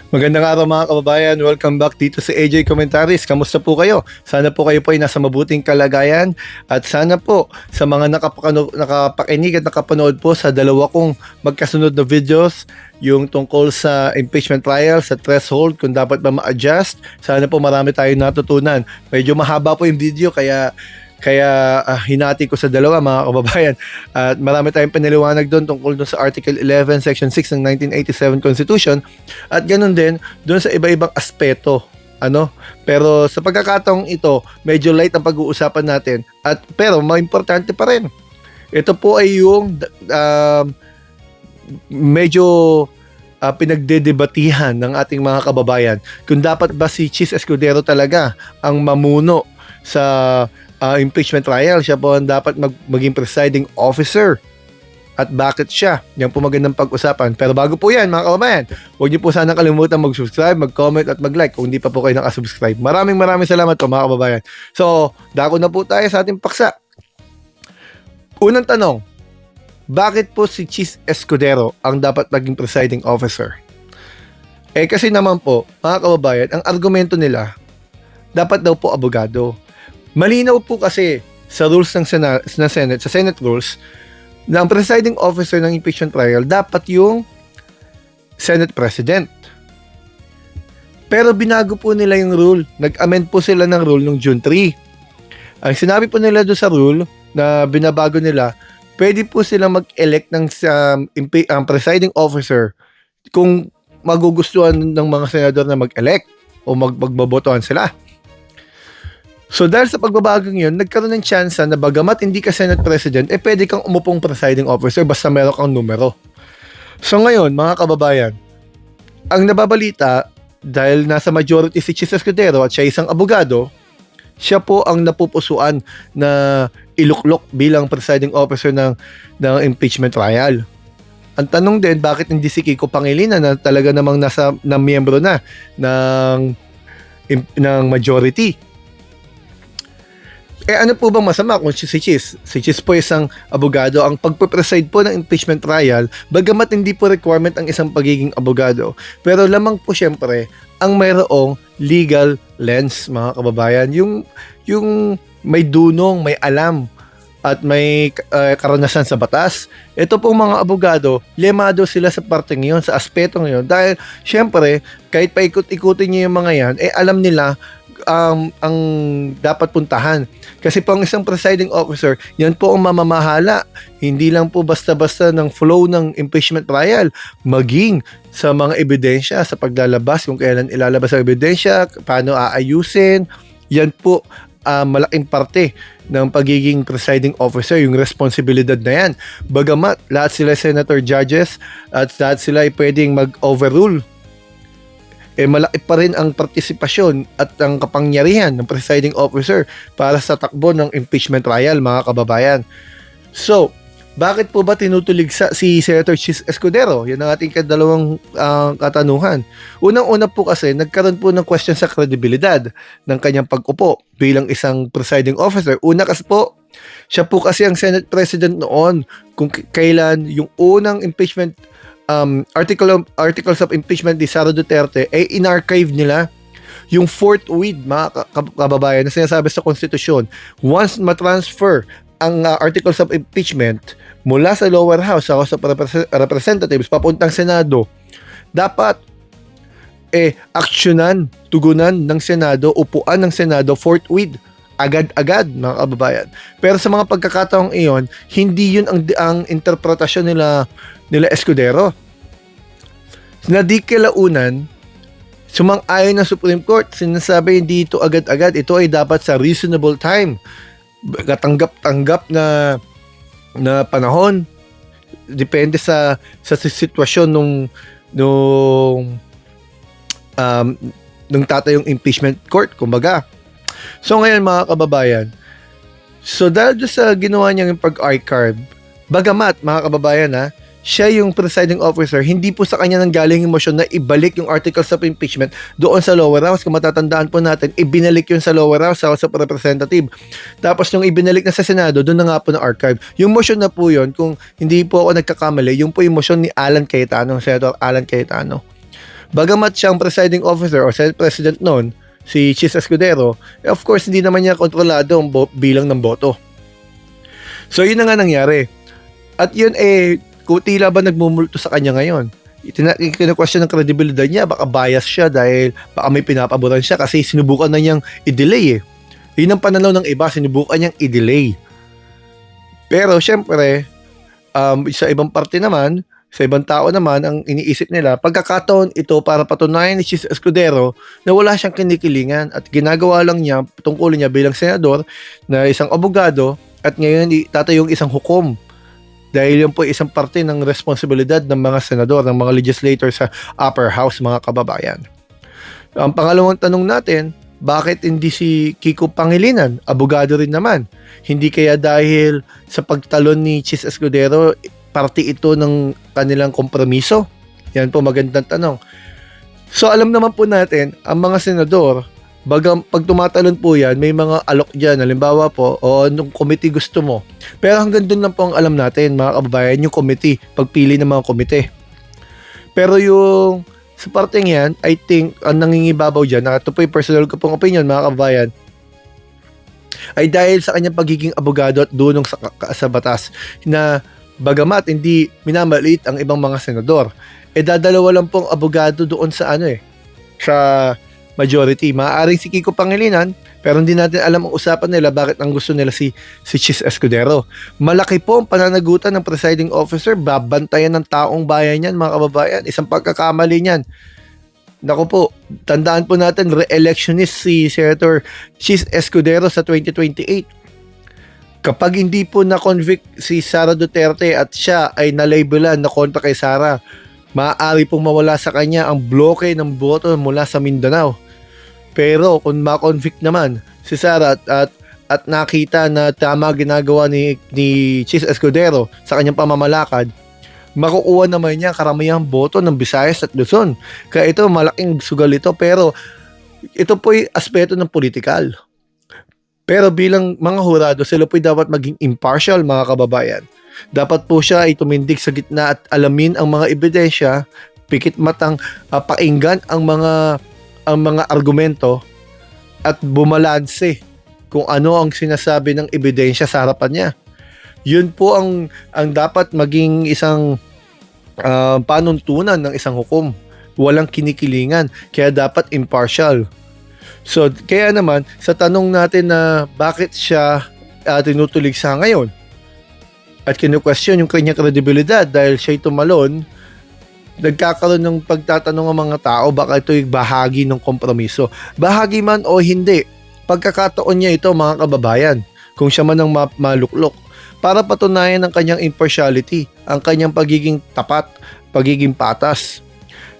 Magandang araw mga kababayan. Welcome back dito sa AJ Commentaries. Kamusta po kayo? Sana po kayo po ay nasa mabuting kalagayan at sana po sa mga nakapakinig at nakapanood po sa dalawa kong magkasunod na videos, yung tungkol sa impeachment trial, sa threshold, kung dapat ba ma-adjust. Sana po marami tayong natutunan. Medyo mahaba po yung video kaya hinati ko sa dalawa mga kababayan. At marami tayong pinaliwanag doon tungkol doon sa Article 11, Section 6 ng 1987 Constitution. At ganun din doon sa iba-ibang aspeto. Pero sa pagkakataong ito, medyo light ang pag-uusapan natin. Pero importante pa rin. Ito po ay yung medyo pinagdedebatihan ng ating mga kababayan. Kung dapat ba si Chis Escudero talaga ang mamuno sa impeachment trial, siya po ang dapat maging presiding officer. At bakit siya? Yan po magandang pag-usapan. Pero bago po yan, mga kababayan, huwag niyo po sana kalimutan mag-subscribe, mag-comment at mag-like kung hindi pa po kayo nakasubscribe. Maraming salamat po mga kababayan. So, dako na po tayo sa ating paksa. Unang tanong, bakit po si Chis Escudero ang dapat maging presiding officer? Kasi naman po, mga kababayan, ang argumento nila, dapat daw po abogado. Malinaw po kasi sa rules ng Senate, sa Senate rules, na ang presiding officer ng impeachment trial dapat yung Senate President. Pero binago po nila yung rule. Nag-amend po sila ng rule noong June 3. Ang sinabi po nila doon sa rule na binabago nila, pwede po silang mag-elect ng presiding officer kung magugustuhan ng mga senador na mag-elect o magbobotohan sila. So dahil sa pagbabagong yun, nagkaroon ng chance na bagamat hindi ka Senate President, pwede kang umupong presiding officer basta meron kang numero. So ngayon, mga kababayan, ang nababalita, dahil nasa majority si Chis Escudero at siya isang abogado, siya po ang napupusuan na iluklok bilang presiding officer ng impeachment trial. Ang tanong din, bakit hindi si Kiko Pangilinan na talaga namang na miyembro na ng majority? Ano po bang masama kung si Chis? Si Chis po isang abogado. Ang pagpe-preside po ng impeachment trial, bagamat hindi po requirement ang isang pagiging abogado, pero lamang po syempre ang mayroong legal lens, mga kababayan. Yung may dunong, may alam, at may karanasan sa batas. Ito pong mga abogado, lemado sila sa parte ngayon, sa aspeto ngayon. Dahil syempre, kahit paikot-ikutin niyo yung mga yan, alam nila ang dapat puntahan. Kasi po ang isang presiding officer, yan po ang mamamahala. Hindi lang po basta-basta ng flow ng impeachment trial, maging sa mga ebidensya, sa paglalabas, kung kailan ilalabas ang ebidensya, paano aayusin. Yan po malaking parte ng pagiging presiding officer, yung responsibilidad na yan. Bagamat lahat sila senator judges at lahat sila ay pwedeng mag-overrule, malaki pa rin ang partisipasyon at ang kapangyarihan ng presiding officer para sa takbo ng impeachment trial, mga kababayan. So, bakit po ba tinutulig si Senator Chis Escudero? Yan ang ating kadalawang katanungan. Unang-una po kasi, nagkaroon po ng question sa kredibilidad ng kanyang pag-upo bilang isang presiding officer. Una kasi po, siya po kasi ang Senate President noon kung kailan yung unang impeachment articles of impeachment ni Sara Duterte in-archive nila yung fourth with, mga kababayan, na sinasabi sa konstitusyon. Once matransfer ang articles of impeachment mula sa lower house, sa House of Representatives, papuntang Senado, dapat aksyonan, tugunan ng Senado, upuan ng Senado forthwith, agad-agad, mga kababayan. Pero sa mga pagkakataong iyon, hindi yun ang interpretasyon nila Escudero. Na di kilaunan, sumang-ayon ng Supreme Court, sinasabi hindi ito agad-agad, ito ay dapat sa reasonable time, katanggap-tanggap na panahon, depende sa sitwasyon nung tatayong impeachment court, kumbaga. So ngayon, mga kababayan, so dahil sa ginawa niyang pag-archive, bagamat, mga kababayan, siya yung presiding officer, hindi po sa kanya nanggaling yung motion na ibalik yung articles of impeachment doon sa lower house. Kung matatandaan po natin, ibinalik yun sa lower house, sa House of Representative. Tapos nung ibinalik na sa Senado, doon na nga po na archive. Yung motion na po yun, kung hindi po ako nagkakamali, yung po yung motion ni Alan Cayetano, Senator Alan Cayetano. Bagamat siyang presiding officer o Senate President noon, si Chis Escudero, of course hindi naman niya kontrolado ang bilang ng boto. So yun na nga nangyari. At yun kung tila ba nagmumulto sa kanya ngayon. Kina-question ng credibility niya, baka bias siya dahil baka may pinapaboran siya kasi sinubukan na niyang i-delay Yun ang pananaw ng iba, sinubukan niyang i-delay. Pero syempre, sa ibang parte naman, sa ibang tao naman, ang iniisip nila, pagkakataon ito para patunayan ni Chis Escudero na wala siyang kinikilingan at ginagawa lang niya, tungkulin niya bilang senador na isang abogado at ngayon tatayong isang hukom. Dahil yun po isang parte ng responsibilidad ng mga senador, ng mga legislator sa upper house, mga kababayan. Ang pangalawang tanong natin, bakit hindi si Kiko Pangilinan? Abogado rin naman. Hindi kaya dahil sa pagtalon ni Chis Escudero, parte ito ng kanilang kompromiso? Yan po magandang tanong. So alam naman po natin, ang mga senador, pag tumatalon po yan, may mga alok dyan. Halimbawa po, o anong committee gusto mo. Pero hanggang doon lang po ang alam natin, mga kababayan, yung committee, pagpili ng mga komite. Pero yung sa parteng yan, I think, ang nangingibabaw dyan, na ito po yung personal ko pong opinion, mga kababayan, ay dahil sa kanyang pagiging abogado at dunong sa batas na bagamat hindi minamaliit ang ibang mga senador, dadalawa lang pong abogado doon sa sa majority. Maaaring si Kiko Pangilinan, pero hindi natin alam ang usapan nila bakit ang gusto nila si Chis Escudero. Malaki po ang pananagutan ng presiding officer, babantayan ng taong bayan yan, mga kababayan. Isang pagkakamali niyan. Naku po, tandaan po natin, re-electionist si Senator Chis Escudero sa 2028. Kapag hindi po na-convict si Sara Duterte at siya ay na-labelan na kontra kay Sara, maaari pong mawala sa kanya ang bloke ng boto mula sa Mindanao. Pero kung ma-convict naman si Sara at nakita na tama ginagawa ni Chis Escudero sa kanyang pamamalakad, makukuha naman niya karamihang boto ng Visayas at Luzon. Kaya ito malaking sugal ito, pero ito po'y aspeto ng politikal. Pero bilang mga hurado, sila po'y dapat maging impartial, mga kababayan. Dapat po siya ay tumindig sa gitna at alamin ang mga ebidensya, pikit matang pakinggan ang mga argumento at bumalanse kung ano ang sinasabi ng ebidensya sa harapan niya. Yun po ang dapat maging isang panuntunan ng isang hukom. Walang kinikilingan, kaya dapat impartial. So, kaya naman, sa tanong natin na bakit siya tinutulig sa ngayon at kinu-question yung kanyang kredibilidad dahil siya'y tumalon, nagkakaroon ng pagtatanong ng mga tao baka ito'y bahagi ng kompromiso. Bahagi man o hindi, pagkakataon niya ito, mga kababayan, kung siya man ang maluklok, para patunayan ang kanyang impartiality, ang kanyang pagiging tapat, pagiging patas.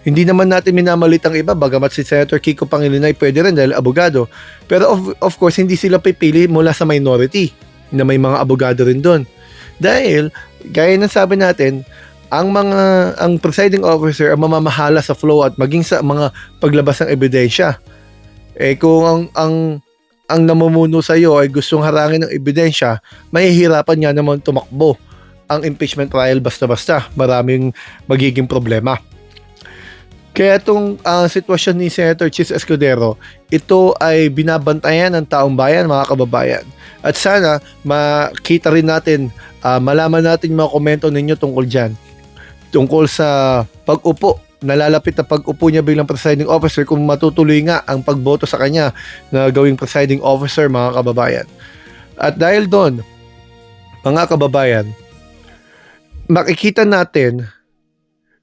Hindi naman natin minamalit ang iba, bagamat si Senator Kiko Pangilinan ay pwede rin dahil abogado. Pero of course, hindi sila pipili mula sa minority na may mga abogado rin doon. Dahil, gaya ng sabi natin, ang presiding officer ang mamamahala sa flow at maging sa mga paglabas ng ebidensya. Kung ang namumuno sa iyo ay gustong harangin ng ebidensya, mahihirapan niya naman tumakbo ang impeachment trial basta-basta. Maraming magiging problema. Kaya itong sitwasyon ni Senator Chis Escudero, ito ay binabantayan ng taong bayan, mga kababayan. At sana makita rin natin, malaman natin yung mga komento ninyo tungkol dyan. Tungkol sa pag-upo, nalalapit na pag-upo niya bilang presiding officer, kung matutuloy nga ang pagboto sa kanya na gawing presiding officer, mga kababayan. At dahil doon, mga kababayan, makikita natin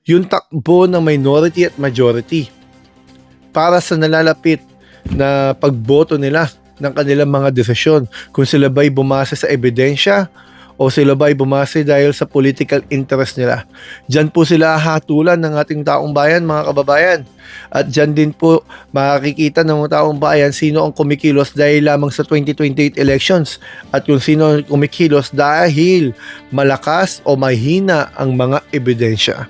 yung takbo ng minority at majority para sa nalalapit na pagboto nila ng kanilang mga desisyon. Kung sila ba'y bumase sa ebidensya o sila ba'y bumase dahil sa political interest nila. Diyan po sila hatulan ng ating taong bayan, mga kababayan. At diyan din po makikita ng mga taong bayan sino ang kumikilos dahil lamang sa 2028 elections at kung sino ang kumikilos dahil malakas o mahina ang mga ebidensya.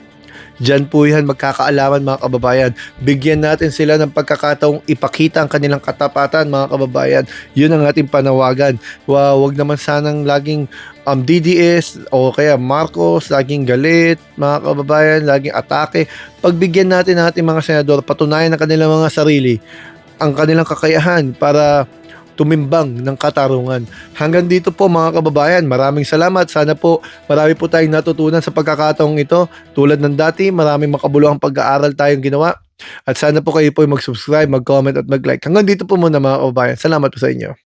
Diyan po yan magkakaalaman mga kababayan. Bigyan natin sila ng pagkakataong ipakita ang kanilang katapatan mga kababayan. Yun ang ating panawagan. Wag naman sanang laging DDS o kaya Marcos, laging galit mga kababayan, laging atake. Pagbigyan natin ang ating mga senador, patunayan ang kanilang mga sarili, ang kanilang kakayahan para tumimbang ng katarungan. Hanggang dito po mga kababayan, maraming salamat. Sana po marami po tayong natutunan sa pagkakataong ito. Tulad ng dati, maraming makabuluhang pag-aaral tayong ginawa. At sana po kayo po mag-subscribe, mag-comment at mag-like. Hanggang dito po muna mga kababayan. Salamat po sa inyo.